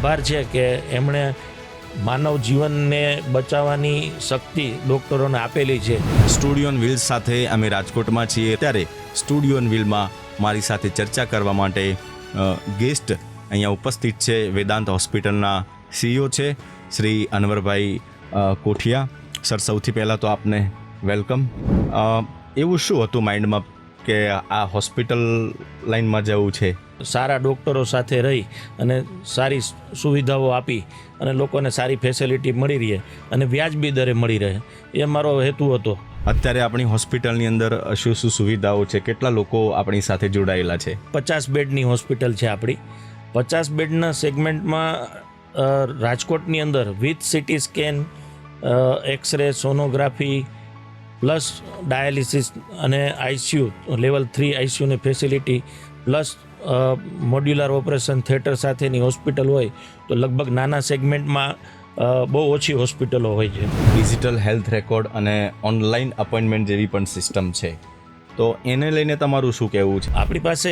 આભાર છે કે એમણે માનવ જીવનને બચાવવાની શક્તિ ડૉક્ટરોને આપેલી છે. સ્ટુડિયો ઓન વ્હીલ્સ સાથે અમે રાજકોટમાં છીએ. ત્યારે સ્ટુડિયો ઓન વ્હીલમાં મારી સાથે ચર્ચા કરવા માટે ગેસ્ટ અહીંયા ઉપસ્થિત છે. વેદાંત હોસ્પિટલના CEO છે શ્રી અનવરભાઈ કોઠિયા. સર, સૌથી પહેલાં તો આપને વેલકમ. એવું શું હતું માઇન્ડમાં કે આ હોસ્પિટલ લાઇનમાં જવું છે? સારા ડૉક્ટરો સાથે રહી અને સારી સુવિધાઓ આપી અને લોકોને સારી ફેસિલિટી મળી રહે અને વ્યાજબી દરે મળી રહે, એ મારો હેતુ હતો. અત્યારે આપણી હોસ્પિટલની અંદર શું શું સુવિધાઓ છે? કેટલા લોકો આપણી સાથે જોડાયેલા છે? 50 બેડની હોસ્પિટલ છે આપણી. 50 બેડના સેગમેન્ટમાં રાજકોટની અંદર with CT scan, x-ray, sonography plus dialysis અને ICU લેવલ 3 ICUની facility plus modular operation theatre સાથેની હોસ્પિટલ હોય તો લગભગ નાના સેગમેન્ટમાં બહુ ઓછી હોસ્પિટલો હોય છે. ડિજિટલ હેલ્થ રેકોર્ડ અને ઓનલાઈન અપોઇન્ટમેન્ટ જેવી પણ સિસ્ટમ છે, તો એને લઈને તમારું શું કહેવું છે? આપણી પાસે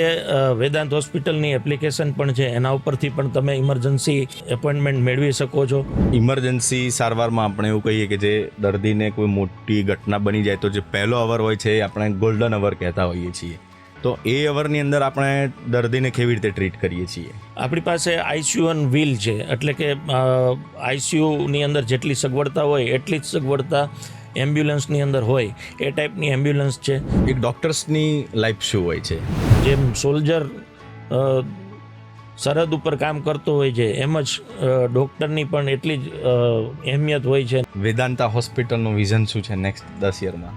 વેદાંત હોસ્પિટલની એપ્લિકેશન પણ છે, એના ઉપરથી પણ તમે ઇમરજન્સી એપોઇન્ટમેન્ટ મેળવી શકો છો. ઇમરજન્સી સારવારમાં આપણે એવું કહીએ કે જે દર્દીને કોઈ મોટી ઘટના બની જાય તો જે પહેલો અવર હોય છે એ આપણે ગોલ્ડન અવર કહેતા હોઈએ છીએ, તો એ અવરની અંદર આપણે દર્દીને કેવી રીતે ટ્રીટ કરીએ છીએ? આપણી પાસે ICU ઓન વ્હીલ છે, એટલે કે ICUની અંદર જેટલી સગવડતા હોય એટલી જ સગવડતા એમ્બ્યુલન્સની અંદર હોય એ ટાઈપની એમ્બ્યુલન્સ છે. એક ડૉક્ટર્સની લાઈફ શું હોય છે? જેમ સોલ્જર સરહદ ઉપર કામ કરતો હોય છે એમ જ ડૉક્ટરની પણ એટલી જ અહેમિયત હોય છે. વેદાંતા હોસ્પિટલનું વિઝન શું છે નેક્સ્ટ 10 યરમાં?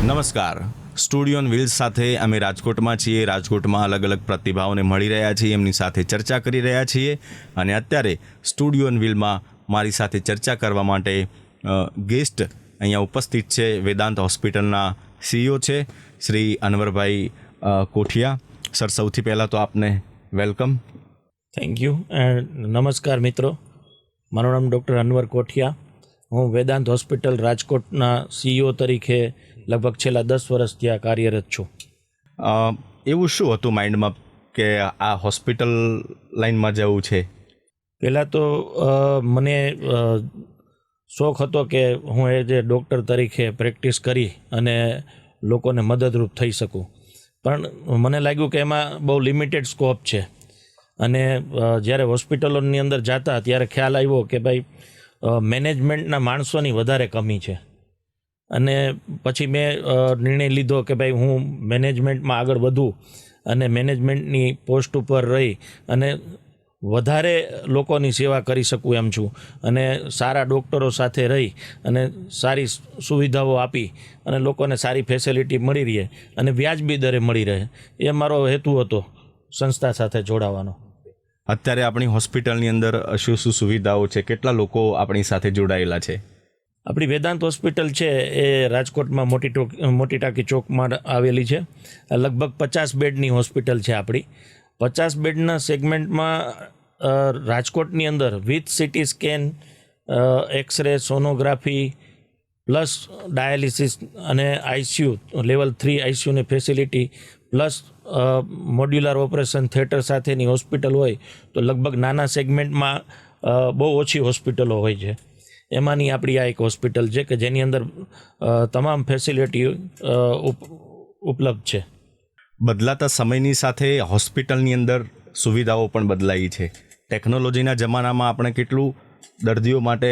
નમસ્કાર, સ્ટુડિયો ઓન વ્હીલ્સ સાથે અમે રાજકોટમાં છીએ. રાજકોટમાં અલગ અલગ પ્રતિભાઓને મળી રહ્યા છીએ, એમની સાથે ચર્ચા કરી રહ્યા છીએ. અને અત્યારે સ્ટુડિયો ઓન વ્હીલમાં મારી સાથે ચર્ચા કરવા માટે ગેસ્ટ અહીંયા ઉપસ્થિત છે. વેદાંત હોસ્પિટલના CEO છે શ્રી અનવરભાઈ કોઠિયા. સર, સૌથી પહેલાં તો આપને વેલકમ. થેન્ક યુ એન્ડ નમસ્કાર મિત્રો. મારું નામ ડૉક્ટર અનવર કોઠિયા. હું વેદાંત હોસ્પિટલ રાજકોટના CEO તરીકે લગભગ છેલ્લા 10 વર્ષ ત્યાં કાર્યરત છું. એવું શું હતું માઇન્ડમાં કે આ હોસ્પિટલ લાઇનમાં જવું છે? પહેલાં તો મને શોખ હતો કે હું એઝ એ ડૉક્ટર તરીકે પ્રેક્ટિસ કરી અને લોકોને મદદરૂપ થઈ શકું, પણ મને લાગ્યું કે એમાં બહુ લિમિટેડ સ્કોપ છે. અને જ્યારે હોસ્પિટલોની અંદર જતા ત્યારે ખ્યાલ આવ્યો કે ભાઈ મેનેજમેન્ટના માણસોની વધારે કમી છે. અને પછી મેં નિર્ણય લીધો કે ભાઈ હું મેનેજમેન્ટમાં આગળ વધું અને મેનેજમેન્ટની પોસ્ટ ઉપર રહી અને વધારે લોકોની સેવા કરી શકું એમ છું. અને સારા ડૉક્ટરો સાથે રહી અને સારી સુવિધાઓ આપી અને લોકોને સારી ફેસિલિટી મળી રહે અને વ્યાજબી દરે મળી રહે, એ મારો હેતુ હતો સંસ્થા સાથે જોડાવાનો. અત્યારે આપણી હોસ્પિટલની અંદર શું શું સુવિધાઓ છે? કેટલા લોકો આપણી સાથે જોડાયેલા છે? આપણી વેદાંત હોસ્પિટલ છે એ રાજકોટમાં મોટી ટાંકી ચોકમાં આવેલી છે. લગભગ 50 બેડની હોસ્પિટલ છે આપણી. 50 બેડના સેગમેન્ટમાં રાજકોટની અંદર with CT scan, x-ray, sonography plus dialysis અને ICU લેવલ 3 ICUની facility plus modular operation theatre સાથેની હોસ્પિટલ હોય તો લગભગ નાના સેગમેન્ટમાં બહુ ઓછી હોસ્પિટલો હોય છે. એમાંની આપણી આ એક હોસ્પિટલ છે કે જેની અંદર તમામ ફેસિલિટી ઉપલબ્ધ છે. બદલાતા સમયની સાથે હોસ્પિટલની અંદર સુવિધાઓ પણ બદલાઈ છે. ટેકનોલોજીના જમાનામાં આપણે કેટલું દર્દીઓ માટે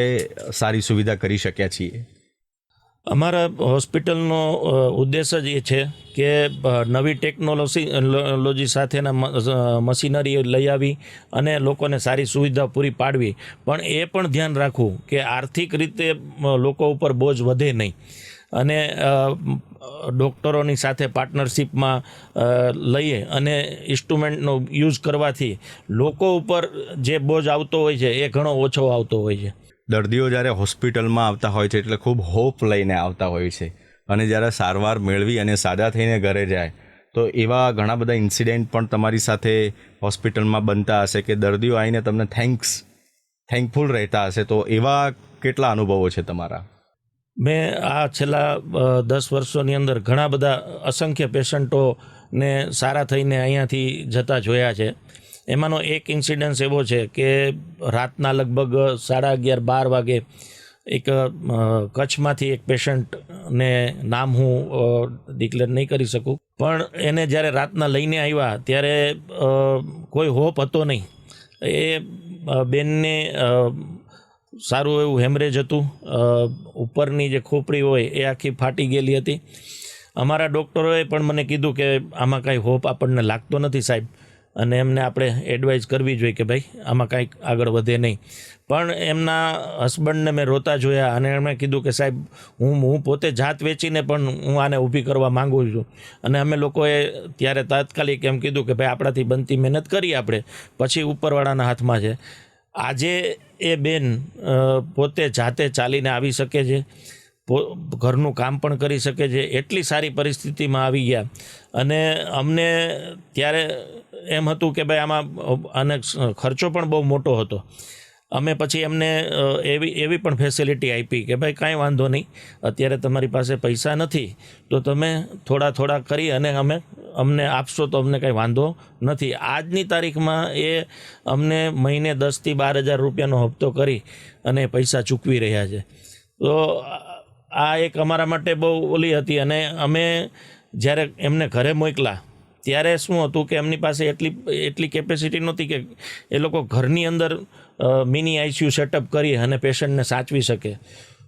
સારી સુવિધા કરી શક્યા છીએ? અમારા હોસ્પિટલનો ઉદ્દેશ જ એ છે કે નવી ટેકનોલોજી સાથેના મશીનરી લઈ આવી અને લોકોને સારી સુવિધા પૂરી પાડવી, પણ એ પણ ધ્યાન રાખવું કે આર્થિક રીતે લોકો ઉપર બોજ વધે નહીં. અને ડૉક્ટરોની સાથે પાર્ટનરશિપમાં લઈએ અને ઇન્સ્ટ્રુમેન્ટનો યુઝ કરવાથી લોકો ઉપર જે બોજ આવતો હોય છે એ ઘણો ઓછો આવતો હોય છે. દર્દીઓ જ્યારે હોસ્પિટલમાં આવતા હોય છે એટલે ખૂબ હોપ લઈને આવતા હોય છે, અને જ્યારે સારવાર મેળવી અને સાજા થઈને ઘરે જાય તો એવા ઘણા બધા ઇન્સિડેન્ટ પણ તમારી સાથે હોસ્પિટલમાં બનતા હશે કે દર્દીઓ આવીને તમને થેન્કફુલ રહેતા હશે, તો એવા કેટલા અનુભવો છે તમારા? મેં આ છેલ્લા 10 વર્ષોની અંદર ઘણા બધા અસંખ્ય પેશન્ટોને સારા થઈને અહીંયાથી જતા જોયા છે. એમાંનો એક ઇન્સિડન્સ એવો છે કે રાતના લગભગ 11:30-12 વાગે એક કચ્છમાંથી એક પેશન્ટને નામ હું ડિક્લેર નહીં કરી શકું, પણ એને જ્યારે રાતના લઈને આવ્યા ત્યારે કોઈ હોપ હતો નહીં. એ બેનને સારું એવું હેમરેજ હતું, ઉપરની જે ખોપરી હોય એ આખી ફાટી ગયેલી હતી. અમારા ડૉક્ટરોએ પણ મને કીધું કે આમાં કાંઈ હોપ આપણને લાગતો નથી સાહેબ, અને એમને આપણે એડવાઇસ કરવી જોઈએ કે ભાઈ આમાં કાંઈક આગળ વધે નહીં. પણ એમના હસબન્ડને મેં રોતા જોયા અને એમણે કીધું કે સાહેબ હું પોતે જાત વેચીને પણ હું આને ઊભી કરવા માગું છું. અને અમે લોકોએ ત્યારે તાત્કાલિક એમ કીધું કે ભાઈ આપણાથી બનતી મહેનત કરીએ આપણે, પછી ઉપરવાળાના હાથમાં છે. આજે એ બેન પોતે જાતે ચાલીને આવી શકે છે, ઘરનું કામ પણ કરી શકે છે, એટલી સારી પરિસ્થિતિમાં આવી ગયા. અને અમને ત્યારે એમ હતું કે ભાઈ આમાં અને ખર્ચો પણ બહુ મોટો હતો. અમે પછી એમને એવી પણ ફેસિલિટી આપી કે ભાઈ કાંઈ વાંધો નહીં, અત્યારે તમારી પાસે પૈસા નથી તો તમે થોડા કરી અને અમને આપશો તો અમને કાંઈ વાંધો નથી. આજની તારીખમાં એ અમને મહિને 10,000 થી 12,000 રૂપિયાનો હપ્તો કરી અને પૈસા ચૂકવી રહ્યા છે. તો આ એક અમારા માટે બહુ ઓલી હતી. અને અમે જ્યારે એમને ઘરે મોકલા ત્યારે શું હતું કે એમની પાસે એટલી કેપેસિટી નહોતી કે એ લોકો ઘરની અંદર મિની આઈસીયુ સેટઅપ કરી અને પેશન્ટને સાચવી શકે.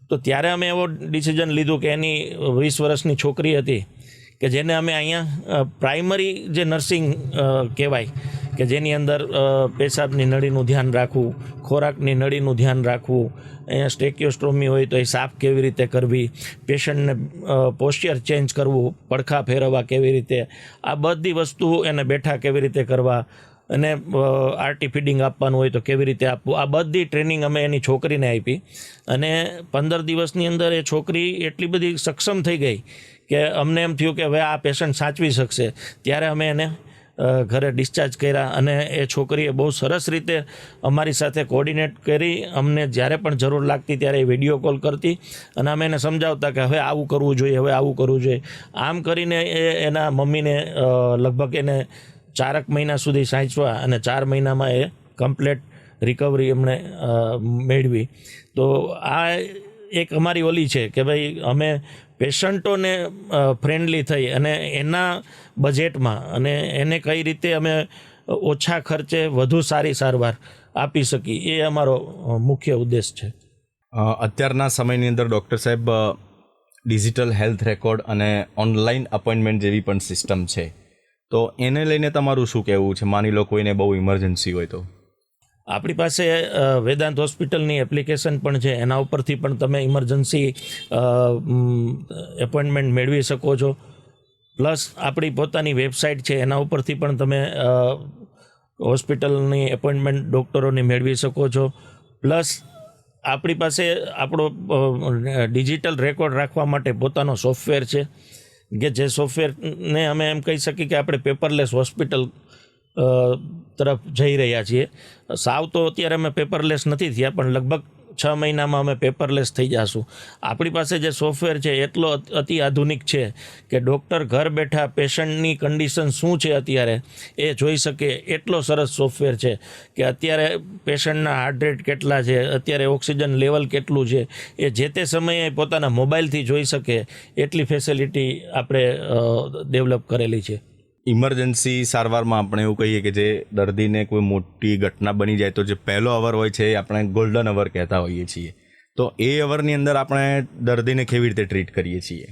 તો ત્યારે અમે એવો ડિસિઝન લીધું કે એની 20 વર્ષની છોકરી હતી કે જેને અમે અહીંયા પ્રાઇમરી જે નર્સિંગ કહેવાય કે જેની અંદર પેશાબની નળીનું ધ્યાન રાખવું, ખોરાકની નળીનું ધ્યાન રાખવું, અહીંયા સ્ટેક્યોસ્ટોમી હોય તો એ સાફ કેવી રીતે કરવી, પેશન્ટને પોસ્ચર ચેન્જ કરવું, પડખા ફેરવવા કેવી રીતે, આ બધી વસ્તુ એને બેઠા કેવી રીતે કરવા, અને આરટી ફીડિંગ આપવાનું હોય તો કેવી રીતે આપવું, આ બધી ટ્રેનિંગ અમે એની છોકરીને આપી. અને 15 દિવસની અંદર એ છોકરી એટલી બધી સક્ષમ થઈ ગઈ કે અમને એમ થયું કે હવે આ પેશન્ટ સાચવી શકશે. ત્યારે અમે એને ઘરે ડિસ્ચાર્જ કર્યા અને એ છોકરીએ બહુ સરસ રીતે અમારી સાથે કોર્ડિનેટ કરી. અમને જ્યારે પણ જરૂર લાગતી ત્યારે એ વિડીયો કોલ કરતી અને અમે એને સમજાવતા કે હવે આવું કરવું જોઈએ, હવે આવું કરવું જોઈએ. આમ કરીને એના મમ્મીને લગભગ એને 4 મહિના સુધી સાચવા અને 4 મહિનામાં એ કમ્પ્લેટ રિકવરી એમણે મેળવી. તો આ એક અમારી ઓલી છે કે ભાઈ અમે પેશન્ટોને ફ્રેન્ડલી થઈ અને એના બજેટમાં અને એને કઈ રીતે અમે ઓછા ખર્ચે વધુ સારી સારવાર આપી શકી, એ અમારો મુખ્ય ઉદ્દેશ છે. અત્યારના સમયની અંદર ડૉક્ટર સાહેબ ડિજિટલ હેલ્થ રેકોર્ડ અને ઓનલાઈન અપોઇન્ટમેન્ટ જેવી પણ સિસ્ટમ છે, તો એને લઈને તમારું શું કહેવું છે? માની લો કોઈને બહુ ઇમરજન્સી હોય તો આપણી પાસે વેદાંત હોસ્પિટલની એપ્લિકેશન પણ છે, એના ઉપરથી પણ તમે ઇમરજન્સી એપોઇન્ટમેન્ટ મેળવી શકો છો. પ્લસ આપણી પોતાની વેબસાઇટ છે, એના ઉપરથી પણ તમે હોસ્પિટલની એપોઇન્ટમેન્ટ ડૉક્ટરોની મેળવી શકો છો. પ્લસ આપણી પાસે આપણો ડિજિટલ રેકોર્ડ રાખવા માટે પોતાનો સોફ્ટવેર છે કે જે સોફ્ટવેરને અમે એમ કહી શકીએ કે આપણે પેપરલેસ હોસ્પિટલ તરફ જઈ રહ્યા છીએ. સાવ તો અત્યારે અમે પેપરલેસ નથી થયા, પણ લગભગ 6 મહિનામાં અમે પેપરલેસ થઈ જઈશું. આપણી પાસે જે સોફ્ટવેર છે એટલો અતિ આધુનિક છે કે ડૉક્ટર ઘર બેઠા પેશન્ટની કન્ડિશન શું છે અત્યારે એ જોઈ શકે એટલો સરસ સોફ્ટવેર છે કે અત્યારે પેશન્ટના હાર્ટ રેટ કેટલા છે, અત્યારે ઓક્સિજન લેવલ કેટલું છે, એ જે તે સમયે પોતાના મોબાઈલથી જોઈ શકે એટલી ફેસિલિટી આપણે ડેવલપ કરેલી છે. ઇમરજન્સી સારવારમાં આપણે એવું કહીએ કે જે દર્દીને કોઈ મોટી ઘટના બની જાય તો જે પહેલો અવર હોય છે એ આપણે ગોલ્ડન અવર કહેતા હોઈએ છીએ, તો એ અવરની અંદર આપણે દર્દીને કેવી રીતે ટ્રીટ કરીએ છીએ?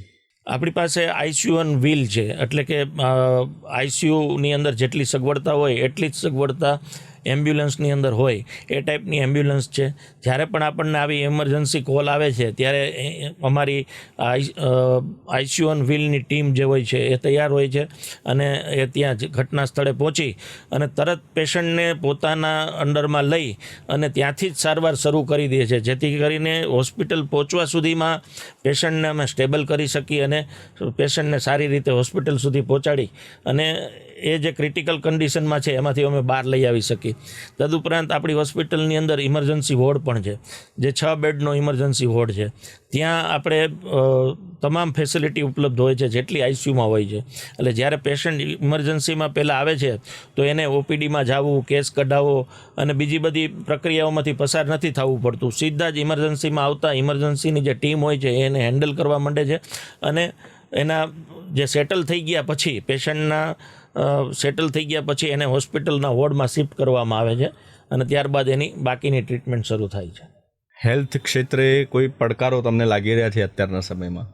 આપણી પાસે આઈસીયુ ઓન વ્હીલ છે, એટલે કે આઈસીયુની અંદર જેટલી સગવડતા હોય એટલી જ સગવડતા એમ્બ્યુલન્સની અંદર હોય એ ટાઈપની એમ્બ્યુલન્સ છે. જ્યારે પણ આપણને આવી એમરજન્સી કોલ આવે છે ત્યારે અમારી આઈસીયુ ઓન વ્હીલની ટીમ જે હોય છે એ તૈયાર હોય છે અને એ ત્યાં ઘટના સ્થળે પહોંચી અને તરત પેશન્ટને પોતાના અંડરમાં લઈ અને ત્યાંથી જ સારવાર શરૂ કરી દે છે, જેથી કરીને હોસ્પિટલ પહોંચવા સુધીમાં પેશન્ટને અમે સ્ટેબલ કરી શકીએ અને પેશન્ટને સારી રીતે હોસ્પિટલ સુધી પહોંચાડી અને એ જે ક્રિટિકલ કન્ડિશનમાં છે એમાંથી અમે બહાર લઈ આવી શકીએ. તદુપરાંત આપણી હોસ્પિટલની અંદર ઇમરજન્સી વોર્ડ પણ છે, જે 6 બેડનો ઇમરજન્સી વોર્ડ છે. ત્યાં આપણે તમામ ફેસિલિટી ઉપલબ્ધ હોય છે જેટલી આઈસીયુમાં હોય છે. એટલે જ્યારે પેશન્ટ ઇમરજન્સીમાં પહેલાં આવે છે તો એને ઓપીડીમાં જવું, કેસ કઢાવવો અને બીજી બધી પ્રક્રિયાઓમાંથી પસાર નથી થવું પડતું. સીધા જ ઇમરજન્સીમાં આવતા ઇમરજન્સીની જે ટીમ હોય છે એને હેન્ડલ કરવા માંડે છે અને એના જે સેટલ થઈ ગયા પછી પેશન્ટના સેટલ થઈ ગયા પછી એને હોસ્પિટલના વોર્ડમાં શિફ્ટ કરવામાં આવે છે અને ત્યારબાદ એની બાકીની ટ્રીટમેન્ટ શરૂ થાય છે. હેલ્થ ક્ષેત્રે કોઈ પડકારો તમને લાગી રહ્યા છે અત્યારના સમયમાં?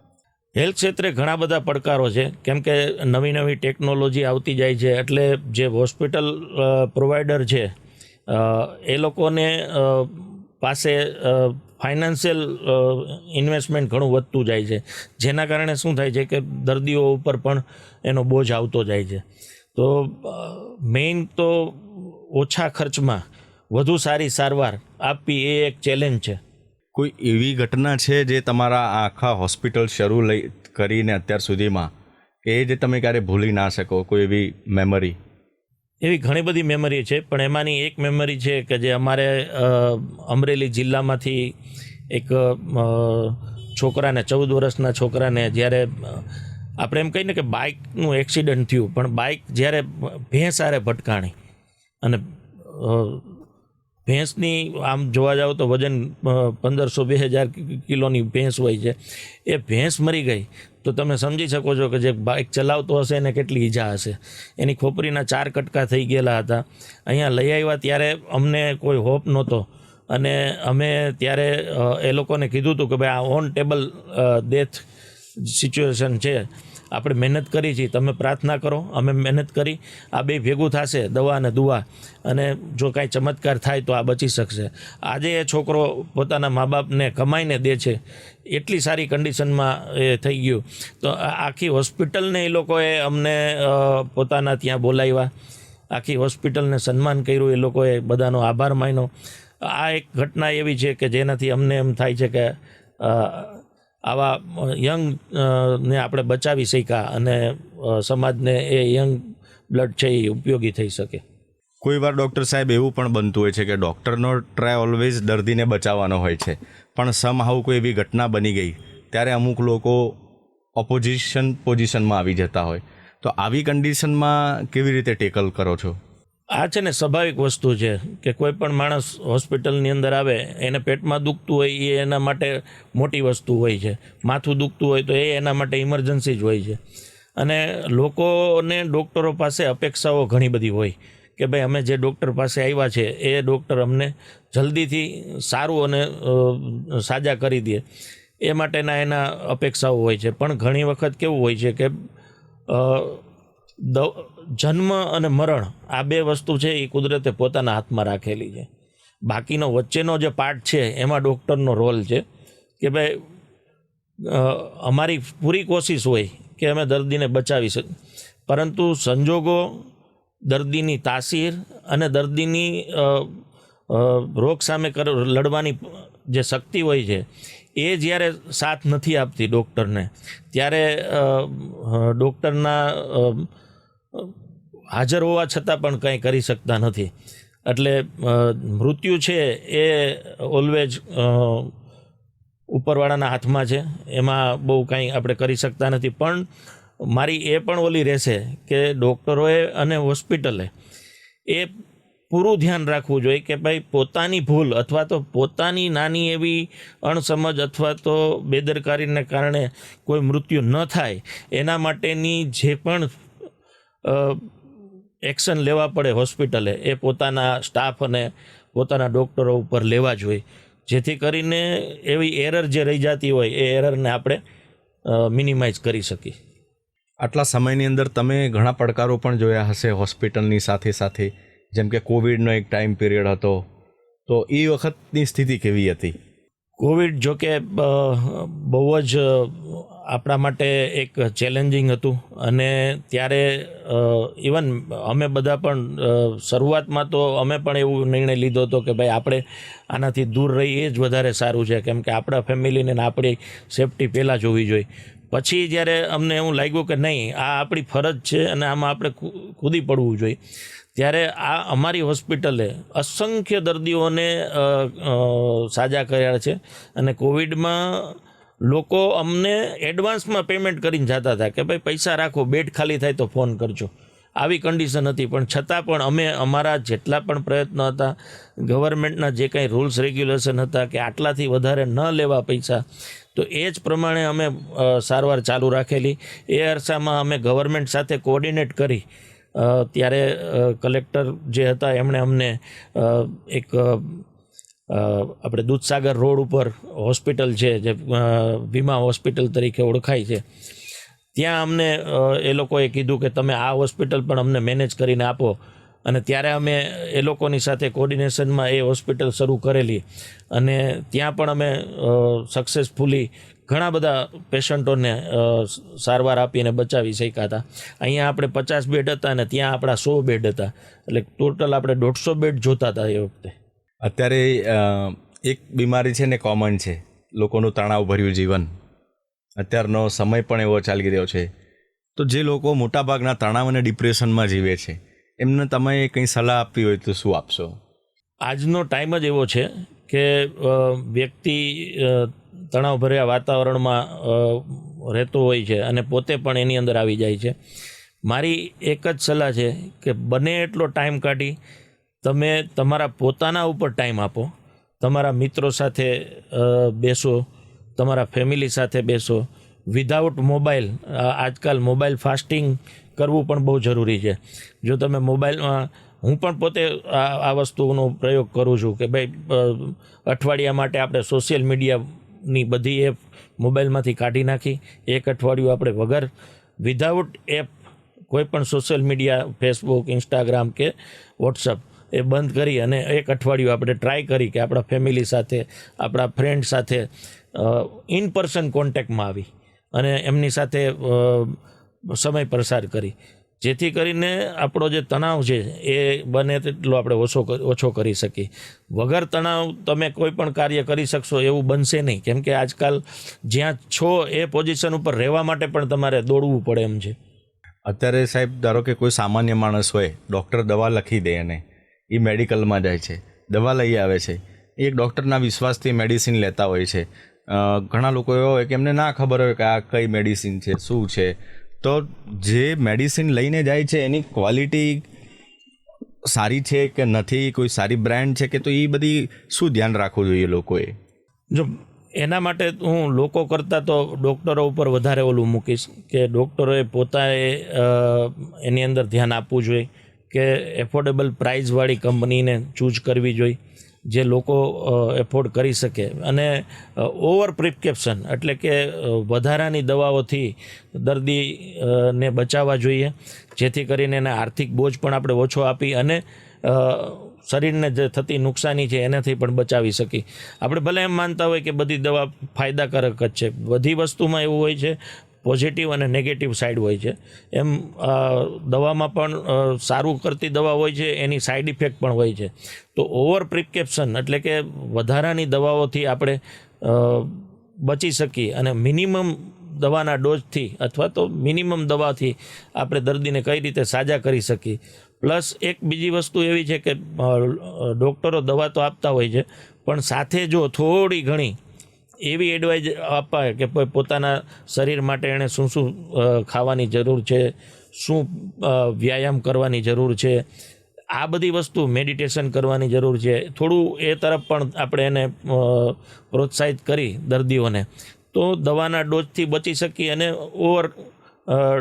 હેલ્થ ક્ષેત્રે ઘણા બધા પડકારો છે, કેમ કે નવી નવી ટેકનોલોજી આવતી જાય છે એટલે જે હોસ્પિટલ પ્રોવાઈડર છે એ લોકોને પાસે ફાઇનાન્શિયલ ઇન્વેસ્ટમેન્ટ ઘણું વધતું જાય છે, જેના કારણે શું થાય છે કે દર્દીઓ ઉપર પણ એનો બોજ આવતો જાય છે. તો મેઇન તો ઓછા ખર્ચમાં વધુ સારી સારવાર આપવી એ એક ચેલેન્જ છે. કોઈ એવી ઘટના છે જે તમારા આખા હોસ્પિટલ શરૂ કરીને અત્યાર સુધીમાં કે જે તમે ક્યારે ભૂલી ના શકો, કોઈ એવી મેમરી? એવી ઘણી બધી મેમરી છે, પણ એમાંની એક મેમરી છે કે જે અમારે અમરેલી જિલ્લામાંથી એક છોકરાને 14 વર્ષના છોકરાને જ્યારે આપણે એમ કહીને કે બાઇકનું એક્સિડન્ટ થયું, પણ બાઇક જ્યારે ભેંસ આરે ભટકાણી અને ભેંસની આમ જોવા જાવ તો વજન 1500-2000 કિલોની ભેંસ હોય છે. એ ભેંસ મરી ગઈ તો તમે સમજી શકો છો કે જે બાઇક ચલાવતો હશે એને કેટલી ઈજા હશે. એની ખોપરીના 4 કટકા થઈ ગયેલા હતા. અહીંયા લઈ આવ્યા ત્યારે અમને કોઈ હોપ નહોતો અને અમે ત્યારે એ લોકોને કીધું હતું કે ભાઈ આ ઓન ટેબલ ડેથ સિચ્યુએશન છે, આપણે મહેનત કરી છીએ, તમે પ્રાર્થના કરો, અમે મહેનત કરી, આ બે ભેગું થશે, દવા અને દુઆ, અને જો કાંઈ ચમત્કાર થાય તો આ બચી શકશે. આજે એ છોકરો પોતાના મા બાપને કમાઈને દે છે, એટલી સારી કન્ડિશનમાં એ થઈ ગયું. તો આખી હોસ્પિટલને એ લોકોએ અમને પોતાના ત્યાં બોલાવ્યા, આખી હોસ્પિટલને સન્માન કર્યું, એ લોકોએ બધાનો આભાર માન્યો. આ એક ઘટના એવી છે કે જેનાથી અમને એમ થાય છે કે આવા યંગ ને આપણે બચાવી શક્યા અને સમાજને એ યંગ બ્લડ છે એ ઉપયોગી થઈ શકે. કોઈ વાર ડૉક્ટર સાહેબ એવું પણ બનતું હોય છે કે ડૉક્ટરનો ટ્રાય ઓલવેઝ દર્દીને બચાવવાનો હોય છે, પણ સમહાઉ કોઈ એવી ઘટના બની ગઈ ત્યારે અમુક લોકો પોઝિશનમાં આવી જતા હોય, તો આવી કન્ડિશનમાં કેવી રીતે ટેકલ કરો છો? આ છે ને સ્વાભાવિક વસ્તુ છે કે કોઈ પણ માણસ હોસ્પિટલની અંદર આવે એને પેટમાં દુખતું હોય એ એના માટે મોટી વસ્તુ હોય છે, માથું દુખતું હોય તો એ એના માટે ઇમરજન્સી જ હોય છે. અને લોકોને ડૉક્ટરો પાસે અપેક્ષાઓ ઘણી બધી હોય કે ભાઈ અમે જે ડૉક્ટર પાસે આવ્યા છે એ ડૉક્ટર અમને જલ્દીથી સારું અને સાજા કરી દે, એ માટેના એના અપેક્ષાઓ હોય છે. પણ ઘણી વખત કેવું હોય છે કે જન્મ અને મરણ આ બે વસ્તુ છે એ કુદરતે પોતાના હાથમાં રાખેલી છે. બાકીનો વચ્ચેનો જે પાર્ટ છે એમાં ડૉક્ટરનો રોલ છે કે ભાઈ અમારી પૂરી કોશિશ હોય કે અમે દર્દીને બચાવી શકીએ, પરંતુ સંજોગો, દર્દીની તાસીર અને દર્દીની રોગ સામે લડવાની જે શક્તિ હોય છે એ જ્યારે સાથ નથી આપતી ડૉક્ટરને, ત્યારે ડૉક્ટરના હાજર હોવા છતાં પણ કંઈ કરી શકતા નથી. એટલે મૃત્યુ છે એ ઓલવેજ ઉપરવાળાના હાથમાં છે, એમાં બહુ કાંઈ આપણે કરી શકતા નથી. પણ મારી એ પણ ઓલી રહેશે કે ડૉક્ટરોએ અને હોસ્પિટલે એ પૂરું ધ્યાન રાખવું જોઈએ કે ભાઈ પોતાની ભૂલ અથવા તો પોતાની નાની એવી અણસમજ અથવા તો બેદરકારીને કારણે કોઈ મૃત્યુ ન થાય એના માટેની જે પણ એક્શન લેવા પડે હોસ્પિટલે એ પોતાના સ્ટાફ અને પોતાના ડૉક્ટરો ઉપર લેવા જોઈએ, જેથી કરીને એવી એરર જે રહી જતી હોય એ એરરને આપણે મિનિમાઇઝ કરી શકીએ. આટલા સમયની અંદર તમે ઘણા પડકારો પણ જોયા હશે હોસ્પિટલની સાથે સાથે, જેમ કે કોવિડનો એક ટાઈમ પિરિયડ હતો, તો એ વખતની સ્થિતિ કેવી હતી? કોવિડ જોકે બહુ જ આપણા માટે એક ચેલેન્જિંગ હતું અને ત્યારે ઇવન અમે બધા પણ શરૂઆતમાં તો અમે પણ એવું નિર્ણય લીધો હતો કે ભાઈ આપણે આનાથી દૂર રહીએ જ વધારે સારું છે, કેમ કે આપણા ફેમિલીને આપણી સેફટી પહેલાં જોવી જોઈએ. પછી જ્યારે અમને એવું લાગ્યું કે નહીં, આ આપણી ફરજ છે અને આમાં આપણે કૂદી પડવું જોઈએ, ત્યારે આ અમારી હોસ્પિટલે અસંખ્ય દર્દીઓને સાજા કર્યા છે. અને કોવિડમાં લોકો અમને એડવાન્સમાં પેમેન્ટ કરીને જતા હતા કે ભાઈ પૈસા રાખો, બેડ ખાલી થાય તો ફોન કરજો. આવી કન્ડિશન હતી. પણ છતાં પણ અમે અમારા જેટલા પણ પ્રયત્નો હતા, ગવર્મેન્ટના જે કાંઈ રૂલ્સ રેગ્યુલેશન હતા કે આટલાથી વધારે ન લેવા પૈસા, તો એ જ પ્રમાણે અમે સારવાર ચાલુ રાખેલી. એ અરસામાં અમે ગવર્મેન્ટ સાથે કોઓર્ડિનેટ કરી ત્યારે કલેક્ટર જે હતા એમણે અમને એક આપણે દૂધસાગર રોડ ઉપર હોસ્પિટલ છે જે વીમા હોસ્પિટલ તરીકે ઓળખાય છે, ત્યાં અમને એ લોકોએ કીધું કે તમે આ હોસ્પિટલ પણ અમને મેનેજ કરીને આપો. અને ત્યારે અમે એ લોકોની સાથે કોર્ડિનેશનમાં એ હોસ્પિટલ શરૂ કરેલી અને ત્યાં પણ અમે સક્સેસફુલી ઘણા બધા પેશન્ટોને સારવાર આપીને બચાવી શક્યા હતા. અહીંયા આપણે 50 બેડ હતા અને ત્યાં આપણા 100 બેડ હતા, એટલે ટોટલ આપણે 150 બેડ જોતા હતા એ વખતે. અત્યારે એક બીમારી છે ને કોમન છે, લોકોનું તણાવભર્યું જીવન. અત્યારનો સમય પણ એવો ચાલી રહ્યો છે. તો જે લોકો મોટાભાગના તણાવ અને ડિપ્રેશનમાં જીવે છે એમને તમે કંઈ સલાહ આપવી હોય તો શું આપશો? આજનો ટાઈમ જ એવો છે કે વ્યક્તિ તણાવભર્યા વાતાવરણમાં રહેતો હોય છે અને પોતે પણ એની અંદર આવી જાય છે. મારી એક જ સલાહ છે કે બને એટલો ટાઈમ કાઢી તમે તમારા પોતાના ઉપર ટાઈમ આપો, તમારા મિત્રો સાથે બેસો, તમારા ફેમિલી સાથે બેસો, વિધાઉટ મોબાઈલ. આજકાલ મોબાઈલ ફાસ્ટિંગ કરવું પણ બહુ જરૂરી છે. જો તમે મોબાઈલમાં, હું પણ પોતે આ વસ્તુનો પ્રયોગ કરું છું કે ભાઈ અઠવાડિયા માટે આપણે સોશિયલ મીડિયાની બધી એપ મોબાઈલમાંથી કાઢી નાખી, એક અઠવાડિયું આપણે વગર વિધાઉટ એપ કોઈ પણ સોશિયલ મીડિયા, ફેસબુક, ઇન્સ્ટાગ્રામ કે વોટ્સઅપ એ બંધ કરી અને એક અઠવાડિયું આપણે ટ્રાય કરી કે આપણા ફેમિલી સાથે, આપણા ફ્રેન્ડ સાથે ઇન પર્સન કોન્ટેક્ટમાં આવી અને એમની સાથે સમય પસાર કરી, જેથી કરીને આપણો જે તણાવ છે એ બને તેટલો આપણે ઓછો કરી શકીએ. વગર તણાવ તમે કોઈ પણ કાર્ય કરી શકશો એવું બનશે નહીં, કેમ કે આજકાલ જ્યાં છો એ પોઝિશન ઉપર રહેવા માટે પણ તમારે દોડવું પડે એમ છે. અત્યારે સાહેબ ધારો કે કોઈ સામાન્ય માણસ હોય, ડૉક્ટર દવા લખી દે અને એ મેડિકલમાં જાય છે, દવા લઈ આવે છે, એક ડૉક્ટરના વિશ્વાસથી મેડિસિન લેતા હોય છે. ઘણા લોકો એવા હોય કે એમને ના ખબર હોય કે આ કઈ મેડિસિન છે, શું છે. તો જે મેડિસિન લઈને જાય છે એની ક્વોલિટી સારી છે કે નથી, કોઈ સારી બ્રાન્ડ છે કે, તો એ બધી શું ધ્યાન રાખવું જોઈએ લોકોએ? જો એના માટે હું લોકો કરતાં તો ડૉક્ટરો ઉપર વધારે ઓલું મૂકીશ કે ડૉક્ટરોએ પોતાએ એની અંદર ધ્યાન આપવું જોઈએ કે એફોર્ડેબલ પ્રાઇઝવાળી કંપનીને ચૂઝ કરવી જોઈએ જે લોકો એફોર્ડ કરી શકે. અને ઓવર પ્રિસ્ક્રિપ્શન એટલે કે વધારાની દવાઓથી દર્દીને બચાવવા જોઈએ, જેથી કરીને એને આર્થિક બોજ પણ આપણે ઓછો આપી અને શરીરને જે થતી નુકસાની છે એનાથી પણ બચાવી શકીએ. આપણે ભલે એમ માનતા હોય કે બધી દવા ફાયદાકારક જ છે, બધી વસ્તુમાં એવું હોય છે પોઝિટિવ અને નેગેટિવ સાઈડ હોય છે. એમ દવામાં પણ સારું કરતી દવા હોય છે, એની સાઈડ ઇફેક્ટ પણ હોય છે. તો ઓવર પ્રિસ્ક્રિપ્શન એટલે કે વધારાની દવાઓથી આપણે બચી શકીએ અને મિનિમમ દવાના ડોઝથી અથવા તો મિનિમમ દવાથી આપણે દર્દીને કઈ રીતે સાજા કરી શકીએ. પ્લસ એક બીજી વસ્તુ એવી છે કે ડૉક્ટરો દવા તો આપતા હોય છે, પણ સાથે જો થોડી ઘણી એવી એડવાઇઝ આપવા કે પોતાના શરીર માટે એણે શું શું ખાવાની જરૂર છે, શું વ્યાયામ કરવાની જરૂર છે, આ બધી વસ્તુ, મેડિટેશન કરવાની જરૂર છે, થોડું એ તરફ પણ આપણે એને પ્રોત્સાહિત કરી દર્દીઓને, તો દવાના ડોઝથી બચી શકીએ અને ઓવર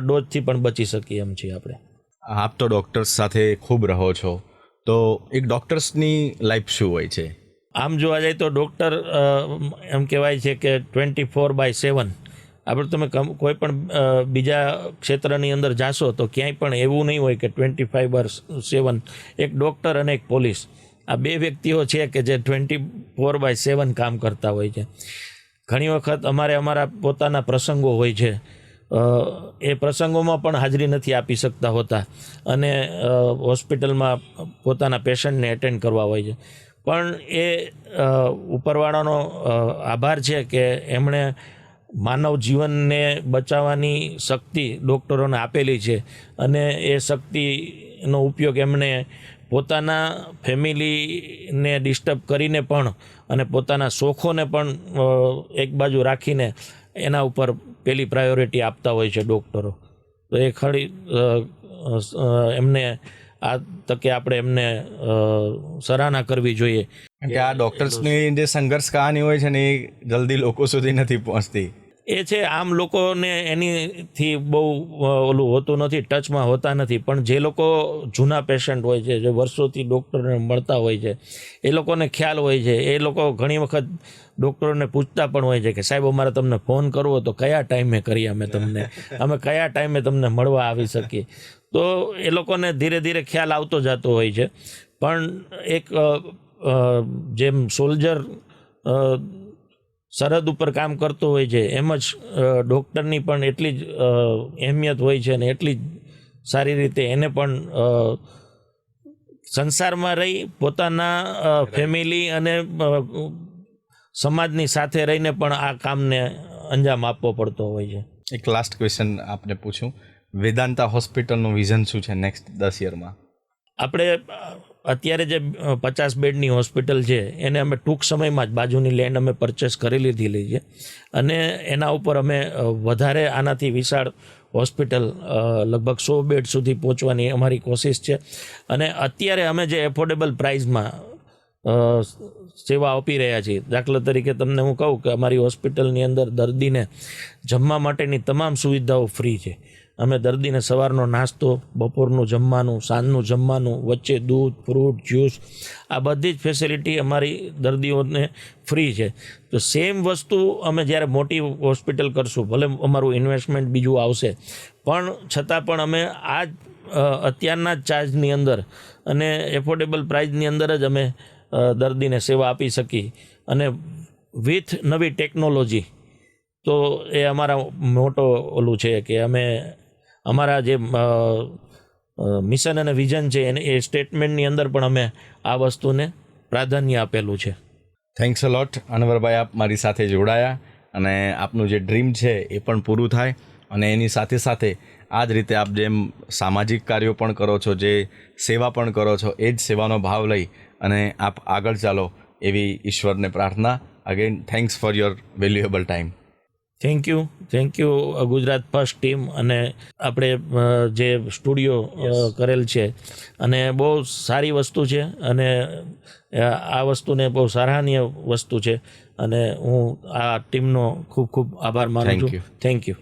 ડોઝથી પણ બચી શકીએ એમ છીએ આપણે. આપ તો ડૉક્ટર્સ સાથે ખૂબ રહો છો, તો એક ડૉક્ટર્સની લાઈફ શું હોય છે? આમ જોવા જાય તો ડૉક્ટર એમ કહેવાય છે કે 24/7 આપણે તમે કોઈ પણ બીજા ક્ષેત્રની અંદર જાશો તો ક્યાંય પણ એવું નહીં હોય કે 25/7 એક ડૉક્ટર અને એક પોલીસ, આ બે વ્યક્તિઓ છે કે જે 24/7 કામ કરતા હોય છે. ઘણી વખત અમારા પોતાના પ્રસંગો હોય છે, એ પ્રસંગોમાં પણ હાજરી નથી આપી શકતા હોતા અને હોસ્પિટલમાં પોતાના પેશન્ટને એટેન્ડ કરવા હોય છે. પણ એ ઉપરવાળાનો આભાર છે કે એમણે માનવ જીવનને બચાવવાની શક્તિ ડૉક્ટરોને આપેલી છે અને એ શક્તિનો ઉપયોગ એમણે પોતાના ફેમિલીને ડિસ્ટર્બ કરીને પણ અને પોતાના શોખોને પણ એક બાજુ રાખીને એના ઉપર પહેલી પ્રાયોરિટી આપતા હોય છે ડૉક્ટરો. તો એ ખરી એમને આ તકે આપણે એમને સરાહના કરવી જોઈએ. કે આ ડૉક્ટર્સની જે સંઘર્ષ કહાની હોય છે ને એ જલ્દી લોકો સુધી નથી પહોંચતી. એ છે આમ લોકોને એનીથી બહુ ઓલું હોતું નથી, ટચમાં હોતા નથી. પણ જે લોકો જૂના પેશન્ટ હોય છે, જે વર્ષોથી ડૉક્ટરને મળતા હોય છે, એ લોકોને ખ્યાલ હોય છે. એ લોકો ઘણી વખત ડૉક્ટરોને પૂછતા પણ હોય છે કે સાહેબ અમારે તમને ફોન કરવો તો કયા ટાઈમે કરીએ અમે કયા ટાઈમે તમને મળવા આવી શકીએ. તો એ લોકોને ધીરે ધીરે ખ્યાલ આવતો જતો હોય છે. પણ એક જેમ સોલ્જર સરહદ ઉપર કામ કરતો હોય છે એમ જ ડૉક્ટરની પણ એટલી જ અહેમિયત હોય છે અને એટલી જ સારી રીતે એને પણ સંસારમાં રહી પોતાના ફેમિલી અને સમાજની સાથે રહીને પણ આ કામને અંજામ આપવો પડતો હોય છે. એક લાસ્ટ ક્વેશ્ચન આપને પૂછું, વેદાંતા હોસ્પિટલનું વિઝન શું છે નેક્સ્ટ 10 યરમાં? આપણે અત્યારે જે 50 બેડની હોસ્પિટલ છે એને અમે ટૂંક સમયમાં જ બાજુની લેન્ડ અમે પરચેસ કરી લીધેલી છે અને એના ઉપર અમે વધારે આનાથી વિશાળ હોસ્પિટલ લગભગ 100 બેડ સુધી પહોંચવાની અમારી કોશિશ છે. અને અત્યારે અમે જે એફોર્ડેબલ પ્રાઇસમાં સેવા આપી રહ્યા છીએ, દાખલા તરીકે તમને હું કહું કે અમારી હોસ્પિટલની અંદર દર્દીને જમવા માટેની તમામ સુવિધાઓ ફ્રી છે. અમે દર્દીને સવારનો નાસ્તો, બપોરનું જમવાનું, સાંજનું જમવાનું, વચ્ચે દૂધ, ફ્રૂટ, જ્યુસ, આ બધી જ ફેસિલિટી અમારી દર્દીઓને ફ્રી છે. તો સેમ વસ્તુ અમે જ્યારે મોટી હોસ્પિટલ કરશું, ભલે અમારું ઇન્વેસ્ટમેન્ટ બીજું આવશે, પણ છતાં પણ અમે આ જ અત્યારના જ ચાર્જની અંદર અને એફોર્ડેબલ પ્રાઇસની અંદર જ અમે દર્દીને સેવા આપી શકી. અને વિથ નવી ટેકનોલોજી, તો એ અમારા મોટો ઓલું છે કે અમે અમારા જે મિશન અને વિઝન છે એને એ સ્ટેટમેન્ટની અંદર પણ અમે આ વસ્તુને પ્રાધાન્ય આપેલું છે. થેન્ક્સ અ લોટ અનવરભાઈ, આપ મારી સાથે જોડાયા અને આપનું જે ડ્રીમ છે એ પણ પૂરું થાય અને એની સાથે સાથે આ જ રીતે આપ જેમ સામાજિક કાર્યો પણ કરો છો, જે સેવા પણ કરો છો, એ જ સેવાનો ભાવ લઈ અને આપ આગળ ચાલો એવી ઈશ્વરને પ્રાર્થના. Again thanks for your valuable time. Thank you Gujarat first team અને આપણે જે સ્ટુડિયો કરેલ છે અને બહુ સારી વસ્તુ છે અને આ વસ્તુને બહુ સરાહનીય વસ્તુ છે અને હું આ ટીમનો ખૂબ ખૂબ આભાર માનું છું. Thank you.